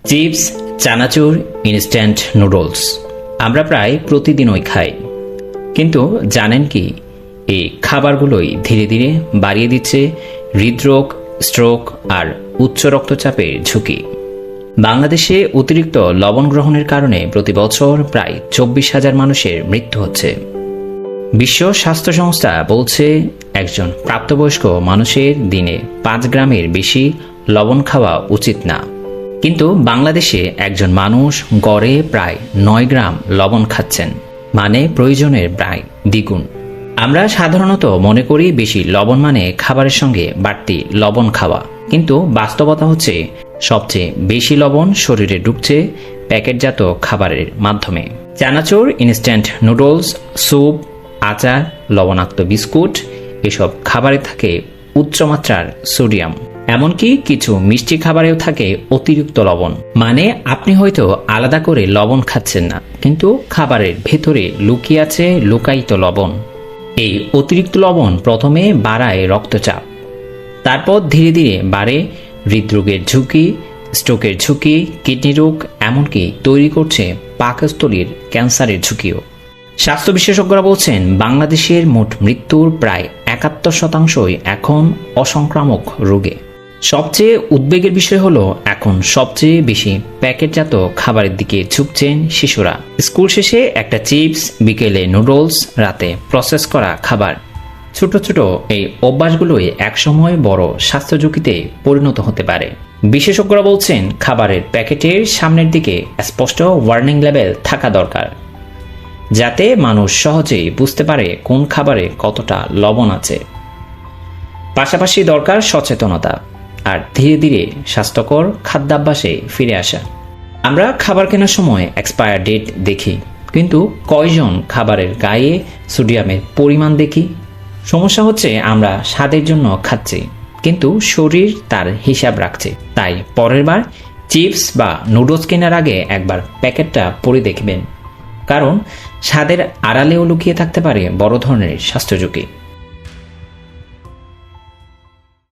Chips, চানাচুর, instant noodles আমরা প্রায় প্রতিদিনই খাই। কিন্তু জানেন কি, এই খাবারগুলোই ধীরে ধীরে বাড়িয়ে দিচ্ছে হৃদরোগ, স্ট্রোক আর উচ্চ রক্তচাপের ঝুঁকি। বাংলাদেশে অতিরিক্ত লবণ গ্রহণের কারণে প্রতি বছর প্রায় 24,000 মানুষের মৃত্যু হচ্ছে। বিশ্ব স্বাস্থ্য সংস্থা বলছে একজন প্রাপ্তবয়স্ক মানুষের দিনে 5 গ্রামের বেশি লবণ খাওয়া উচিত না। কিন্তু বাংলাদেশে একজন মানুষ গড়ে প্রায় 9 গ্রাম লবণ খাচ্ছেন, মানে প্রয়োজনের প্রায় দ্বিগুণ। আমরা সাধারণত মনে করি বেশি লবণ মানে খাবারের সঙ্গে বাড়তি লবণ খাওয়া, কিন্তু বাস্তবতা হচ্ছে সবচেয়ে বেশি লবণ শরীরে ঢুকছে প্যাকেটজাত খাবারের মাধ্যমে। চানাচুর, ইনস্ট্যান্ট নুডলস, স্যুপ, আচার, লবণাক্ত বিস্কুট এসব খাবারে থাকে উচ্চমাত্রার সোডিয়াম। এমনকি কিছু মিষ্টি খাবারেও থাকে অতিরিক্ত লবণ। মানে আপনি হয়তো আলাদা করে লবণ খাচ্ছেন না, কিন্তু খাবারের ভেতরে লুকিয়ে আছে লুকায়িত লবণ। এই অতিরিক্ত লবণ প্রথমে বাড়ায় রক্তচাপ, তারপর ধীরে ধীরে বাড়ে হৃদরোগের ঝুঁকি, স্ট্রোকের ঝুঁকি, কিডনি রোগ, এমনকি তৈরি করছে পাকস্থলীর ক্যান্সারের ঝুঁকিও। স্বাস্থ্য বিশেষজ্ঞরা বলছেন বাংলাদেশের মোট মৃত্যুর প্রায় 71% এখন অসংক্রামক রোগে। সবচেয়ে উদ্বেগের বিষয় হলো এখন সবচেয়ে বেশি প্যাকেটজাত খাবারের দিকে ঝুঁকছেন শিশুরা। স্কুল শেষে একটা চিপস, বিকেলে নুডলস, রাতে প্রসেস করা খাবার। ছোট ছোট এই অভ্যাসগুলোই একসময় বড় স্বাস্থ্য ঝুঁকিতে পরিণত হতে পারে। বিশেষজ্ঞরা বলছেন খাবারের প্যাকেটের সামনের দিকে স্পষ্ট ওয়ার্নিং লেবেল থাকা দরকার, যাতে মানুষ সহজেই বুঝতে পারে কোন খাবারে কতটা লবণ আছে। পাশাপাশি দরকার সচেতনতা আর ধীরে ধীরে স্বাস্থ্যকর খাদ্যাভ্যাসে ফিরে আসা। আমরা খাবার কেনার সময় এক্সপায়ার ডেট দেখি, কিন্তু কয়জন খাবারের গায়ে সোডিয়ামের পরিমাণ দেখি? সমস্যা হচ্ছে আমরা স্বাদের জন্য খাচ্ছি, কিন্তু শরীর তার হিসাব রাখছে। তাই পরের বার চিপস বা নুডলস কেনার আগে একবার প্যাকেটটা পড়ে দেখবেন, কারণ স্বাদের আড়ালেও লুকিয়ে থাকতে পারে বড় ধরনের স্বাস্থ্য ঝুঁকি।